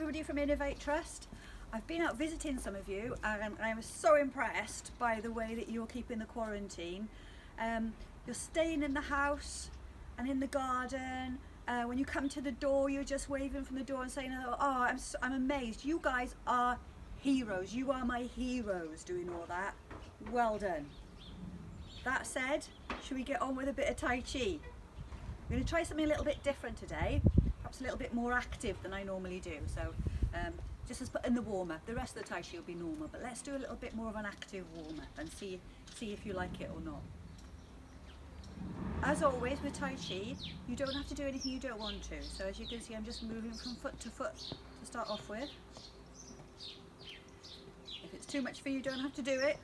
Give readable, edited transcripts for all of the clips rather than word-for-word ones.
everybody from Innovate Trust. I've been out visiting some of you and I was so impressed by the way that you're keeping the quarantine. You're staying in the house and in the garden. When you come to the door, you're just waving from the door and saying, oh, I'm amazed. You guys are heroes. You are my heroes doing all that. Well done. That said, should we get on with a bit of Tai Chi? We're going to try something a little bit different today, perhaps a little bit more active than I normally do. So just as put in the warm-up, the rest of the Tai Chi will be normal, but let's do a little bit more of an active warm-up and see if you like it or not. As always with Tai Chi, you don't have to do anything you don't want to. So as you can see, I'm just moving from foot to foot to start off with. If it's too much for you, you don't have to do it.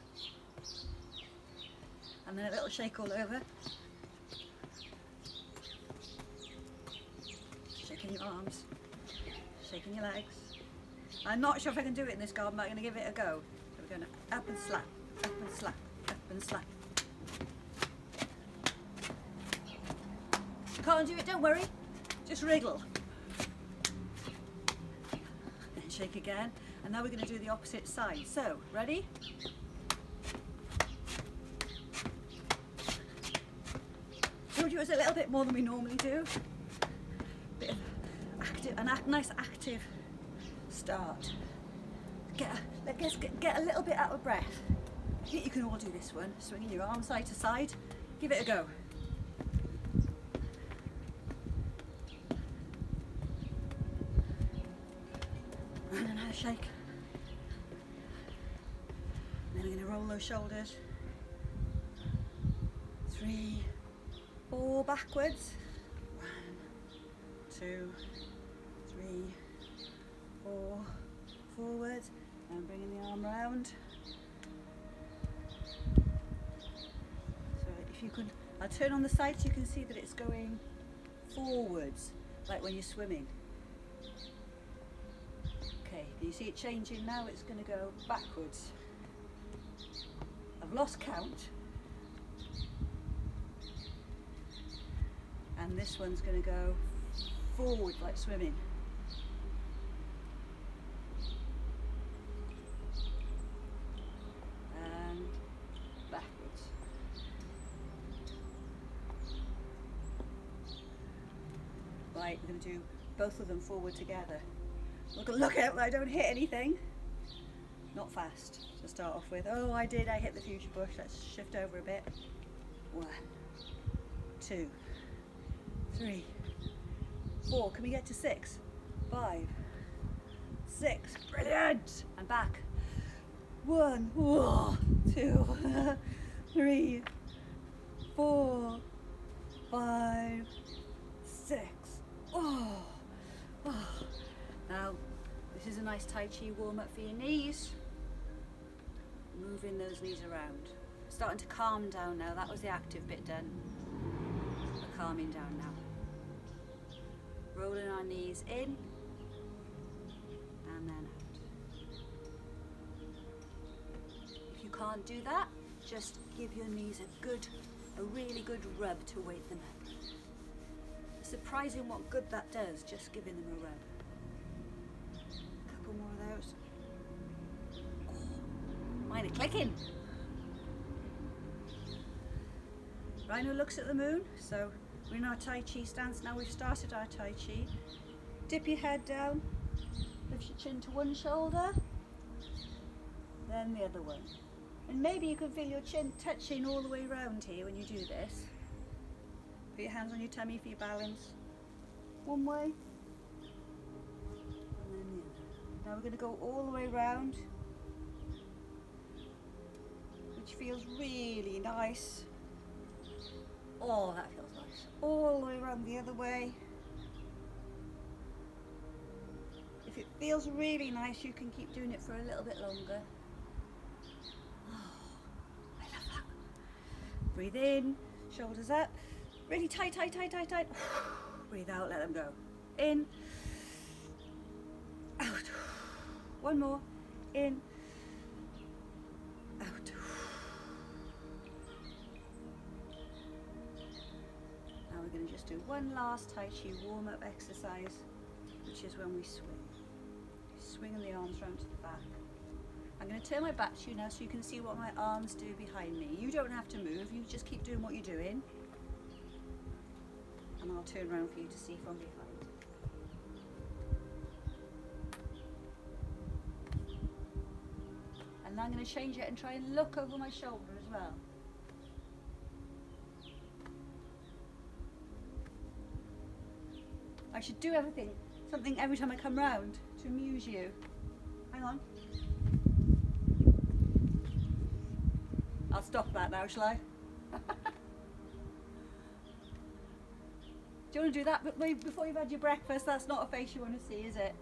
And then a little shake all over. Shaking your arms, shaking your legs. I'm not sure if I can do it in this garden, but I'm going to give it a go. So we're going to up and slap, up and slap, up and slap. Can't do it, don't worry, just wriggle. And shake again, and now we're going to do the opposite side. So, ready? Told you it was a little bit more than we normally do. Bit of active, a nice active start. Let's get a little bit out of breath. I think you can all do this one. Swinging your arm side to side. Give it a go. And another shake. And then we're going to roll those shoulders. 3, 4 backwards. 1, 2, 3, 4 forwards, and bringing the arm round. So if you could, I'll turn on the side so you can see that it's going forwards, like when you're swimming. Okay, do you see it changing now? It's going to go backwards. I've lost count. And this one's going to go forward like swimming. And backwards. Right, we're going to do both of them forward together. Look out that I don't hit anything. Not fast to start off with. Oh, I hit the fuchsia bush. Let's shift over a bit. 1, 2, 3, 4. Can we get to 6? 5, 6. Brilliant. And back. 1, 2, 3, 4, 5, 6. Oh. Now, this is a nice Tai Chi warm up for your knees. Moving those knees around. Starting to calm down now. That was the active bit done. We're calming down now. Rolling our knees in and then out. If you can't do that, just give your knees a really good rub to wake them up. It's surprising what good that does, just giving them a rub. A couple more of those. Oh, mine are clicking. Rhino looks at the moon, so we're in our Tai Chi stance now. We've started our Tai Chi. Dip your head down, lift your chin to one shoulder, then the other one. And maybe you can feel your chin touching all the way around here when you do this. Put your hands on your tummy for your balance. One way, and then the other. Now we're going to go all the way around, which feels really nice. Oh, that feels nice. All the way around the other way. If it feels really nice, you can keep doing it for a little bit longer. Oh, I love that. Breathe in, shoulders up. Really tight, tight, tight, tight, tight. Breathe out, let them go. In, out. One more. In, out. Now we're going to just do one last Tai Chi warm-up exercise, which is when we swim. swinging the arms round to the back. I'm going to turn my back to you now so you can see what my arms do behind me. You don't have to move, you just keep doing what you're doing. And I'll turn around for you to see from behind. And I'm going to change it and try and look over my shoulder as well. I should do something every time I come round to amuse you. Hang on. I'll stop that now, shall I? Do you want to do that before you've had your breakfast? That's not a face you want to see, is it?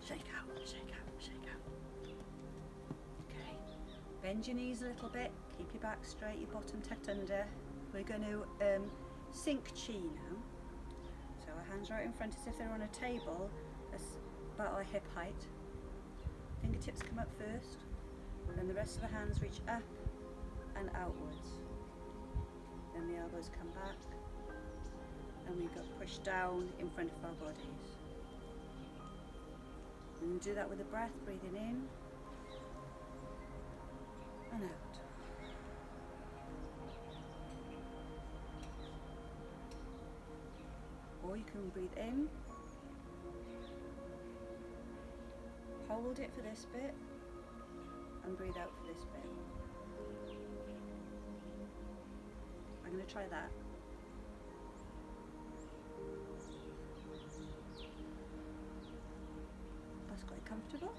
Shake out, shake out, shake out. Okay. Bend your knees a little bit. Keep your back straight, your bottom tucked under. We're going to sink chi now. So our hands are out in front as if they're on a table, that's about our hip height. Fingertips come up first, then the rest of the hands reach up and outwards. Then the elbows come back, and we go push down in front of our bodies. And do that with a breath, breathing in and out. Or you can breathe in, hold it for this bit, and breathe out for this bit. I'm going to try that. That's quite comfortable.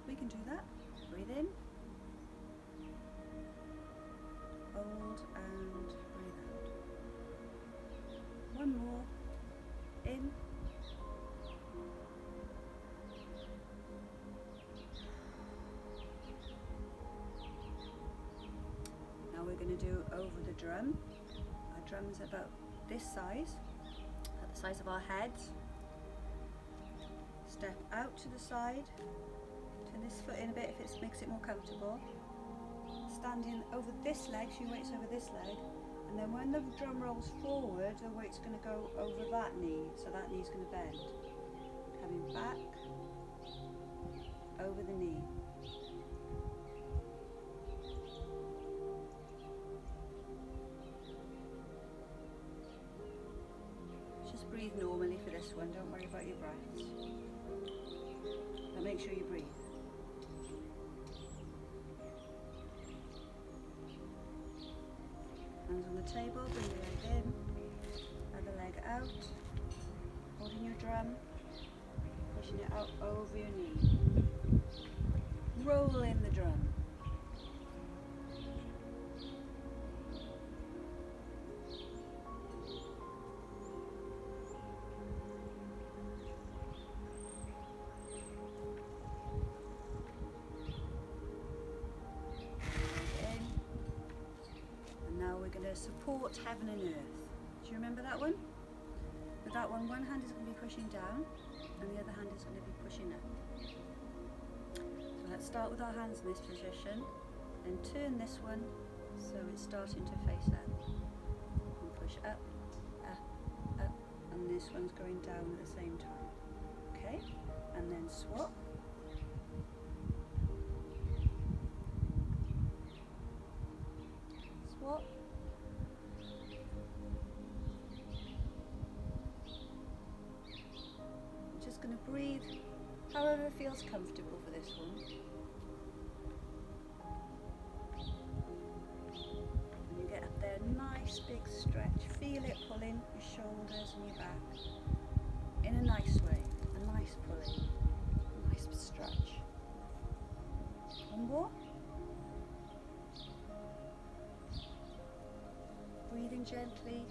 We can do that. Breathe in, hold, and breathe out. One more. In. Now we're going to do over the drum. Our drum's about this size, at the size of our heads. Step out to the side, turn this foot in a bit if it makes it more comfortable. Standing over this leg, so your weight's over this leg. And then when the drum rolls forward, the weight's going to go over that knee, so that knee's going to bend. Coming back, over the knee. Just breathe normally for this one, don't worry about your breaths. But make sure you breathe. Hands on the table, bring your leg in, other leg out, holding your drum, pushing it out over your knee. Roll in the drum. Support heaven and earth. Do you remember that one? With that one hand is going to be pushing down and the other hand is going to be pushing up. So let's start with our hands in this position, then turn this one so it's starting to face up. And push up, up, up, and this one's going down at the same time. Okay? And then swap. Swap. Going to breathe however feels comfortable for this one. When you get up there, nice big stretch. Feel it pulling your shoulders and your back in a nice way. A nice pulling, a nice stretch. One more. Breathing gently.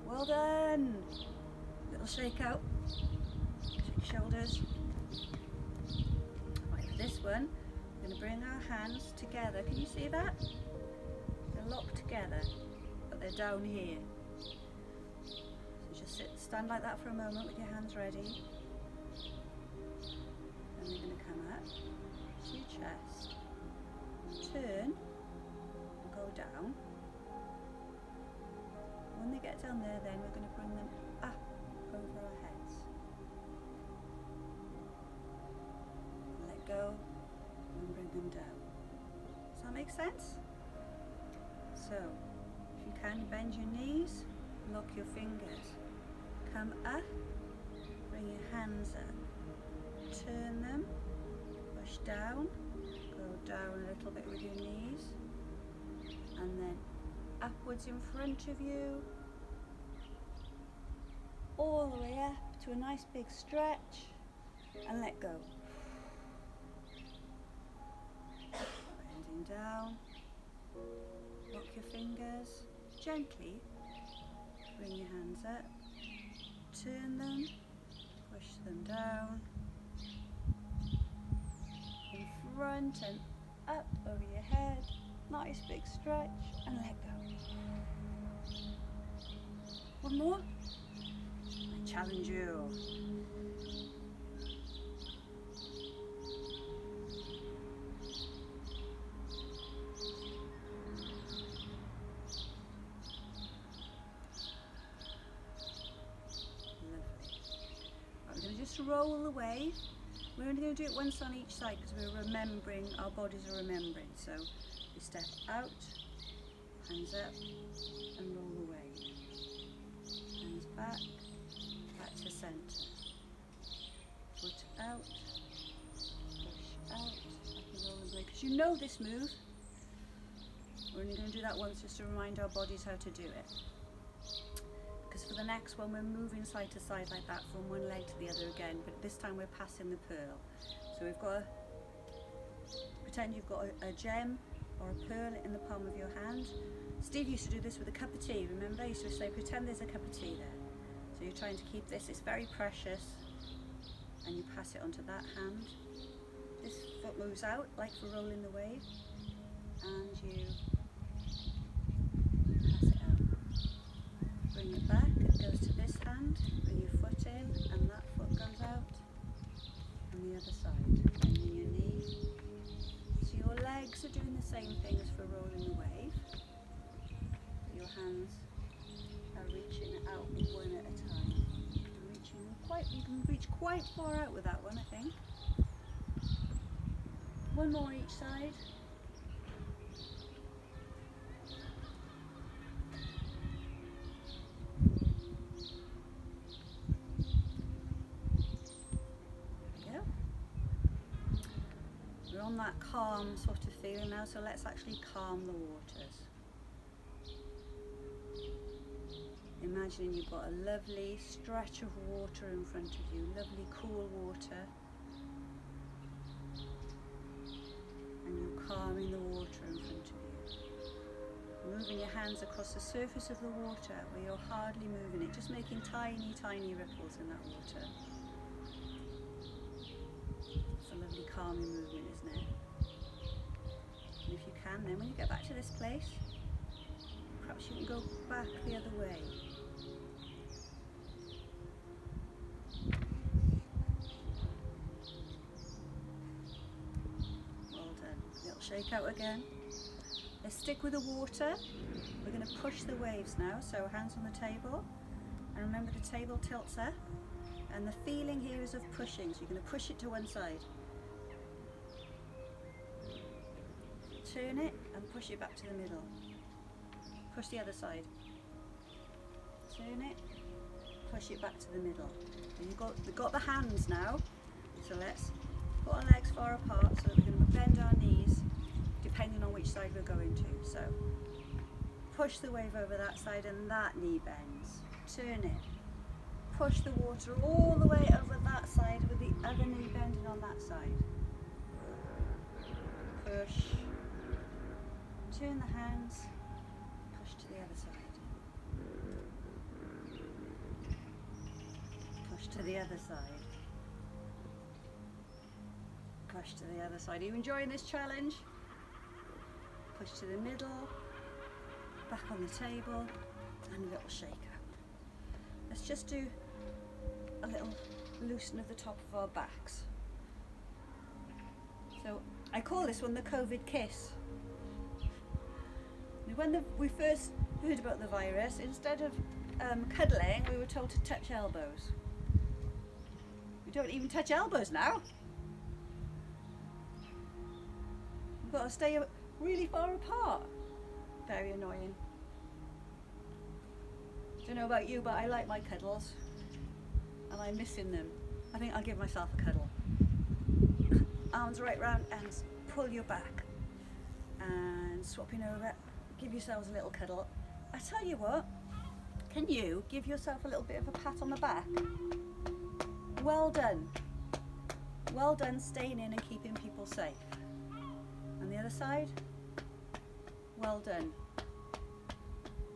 Well done. Little shake out. Shake shoulders. Right, for this one, we're going to bring our hands together. Can you see that? They're locked together, but they're down here. So just stand like that for a moment with your hands ready. And they're going to come up to your chest. Turn and go down. down there, then we're going to bring them up over our heads. Let go and bring them down. Does that make sense? So, if you can, bend your knees, lock your fingers, come up, bring your hands up, turn them, push down, go down a little bit with your knees, and then upwards in front of you, all the way up to a nice big stretch, and let go. Bending down, lock your fingers, gently bring your hands up, turn them, push them down, in front and up over your head, nice big stretch, and let go. One more. I challenge you. Just roll the wave. We're only going to do it once on each side because we're remembering, our bodies are remembering. So you step out, hands up, and roll the wave. Hands back, back to centre. Foot out, push out, back and roll the wave. Because you know this move. We're only going to do that once just to remind our bodies how to do it. For the next one, we're moving side to side like that from one leg to the other again, but this time we're passing the pearl. So we've got pretend you've got a gem or a pearl in the palm of your hand. Steve used to do this with a cup of tea, remember? He used to say, pretend there's a cup of tea there. So you're trying to keep this, it's very precious, and you pass it onto that hand. This foot moves out, like for rolling the wave, and you pass it out. Bring it back, it goes to this hand, bring your foot in, and that foot goes out. And the other side, bending your knee. So your legs are doing the same thing as for rolling the wave. Your hands are reaching out one at a time. You can reach quite far out with that one, I think. One more each side. We're on that calm sort of feeling now, so let's actually calm the waters. Imagining you've got a lovely stretch of water in front of you, lovely cool water, and you're calming the water in front of you. Moving your hands across the surface of the water where you're hardly moving it, just making tiny, tiny ripples in that water. It's a lovely calming movement, isn't it? And if you can, then when you get back to this place, perhaps you can go back the other way. Well done. Little shake out again. Let's stick with the water. We're going to push the waves now, so hands on the table. And remember, the table tilts up. And the feeling here is of pushing, so you're going to push it to one side. Turn it and push it back to the middle. Push the other side. Turn it, push it back to the middle. And we've got the hands now, so let's put our legs far apart so that we're going to bend our knees depending on which side we're going to. So push the wave over that side and that knee bends. Turn it. Push the water all the way over that side with the other knee bending on that side. Push. Turn the hands. Push to the other side. Push to the other side. Push to the other side. Are you enjoying this challenge? Push to the middle. Back on the table. And a little shake out. Let's just do a little loosen of the top of our backs. So I call this one the COVID kiss. When we first heard about the virus, instead of cuddling, we were told to touch elbows. We don't even touch elbows now. We've got to stay really far apart. Very annoying. Don't know about you, but I like my cuddles. And I'm missing them. I think I'll give myself a cuddle. Arms right round and pull your back. And swapping over. Give yourselves a little cuddle. I tell you what, can you give yourself a little bit of a pat on the back? Well done. Well done staying in and keeping people safe. And the other side, well done.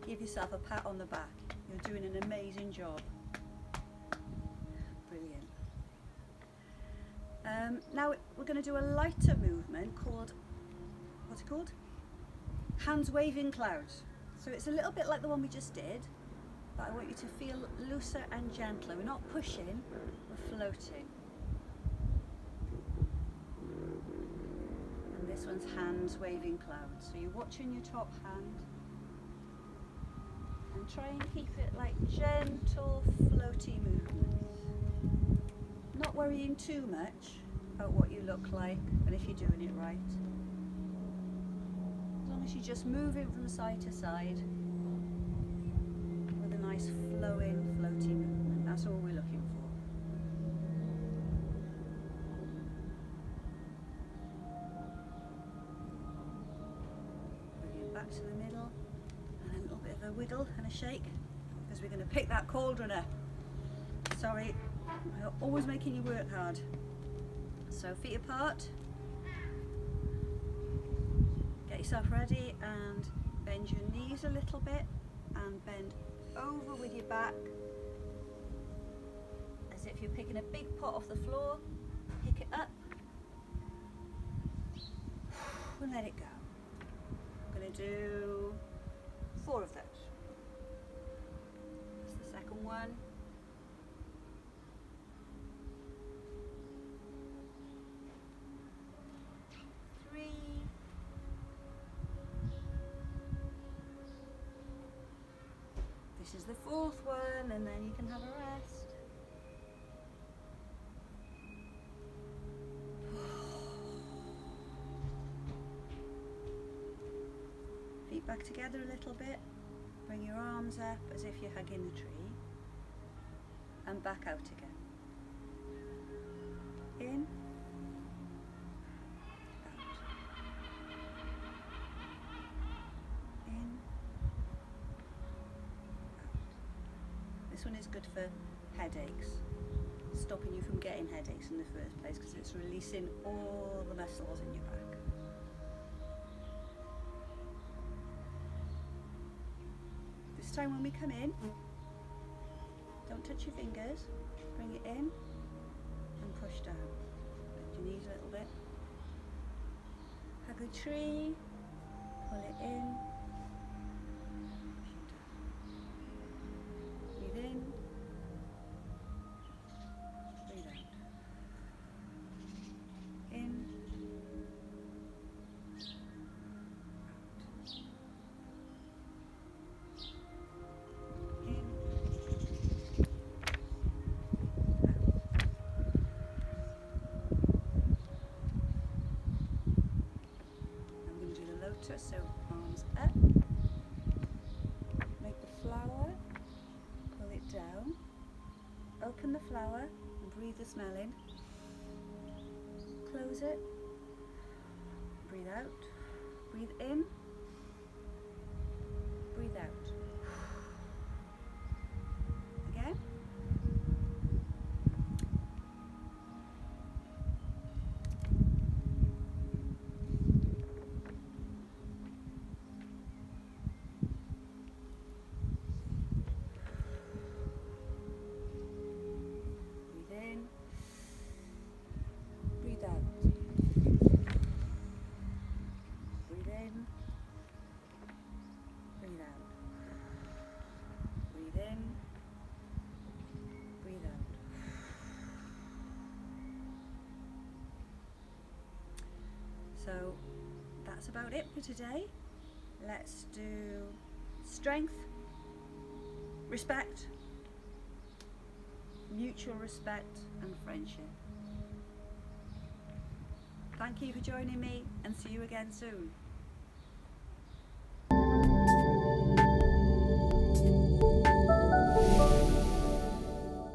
Give yourself a pat on the back. You're doing an amazing job. Brilliant. Now we're going to do a lighter movement called, what's it called? Hands waving clouds. So it's a little bit like the one we just did, but I want you to feel looser and gentler. We're not pushing, we're floating. And this one's hands waving clouds. So you're watching your top hand and try and keep it like gentle, floaty movements. Not worrying too much about what you look like and if you're doing it right. As long as you're just moving from side to side with a nice flowing, floaty movement. That's all we're looking for. Bring it back to the middle and a little bit of a wiggle and a shake because we're going to pick that cauldron up. Sorry, I'm always making you work hard. So feet apart. Get yourself ready and bend your knees a little bit and bend over with your back as if you're picking a big pot off the floor. Pick it up and let it go. I'm going to do 4 of those. That's the second one. 3. This is the 4th one, and then you can have a rest. Feet back together a little bit. Bring your arms up as if you're hugging the tree. And back out again. In. This one is good for headaches, stopping you from getting headaches in the first place because it's releasing all the muscles in your back. This time when we come in, don't touch your fingers, bring it in and push down. Bend your knees a little bit. Hug the tree, pull it in. Breathe in, breathe out. In, out. In, out. I'm going to do the lotus, so arms up. Make the flower. Down, open the flower and breathe the smell in, close it, breathe out, breathe in, breathe out, again, so that's about it for today. Let's do strength, respect, mutual respect and friendship. Thank you for joining me, and see you again soon.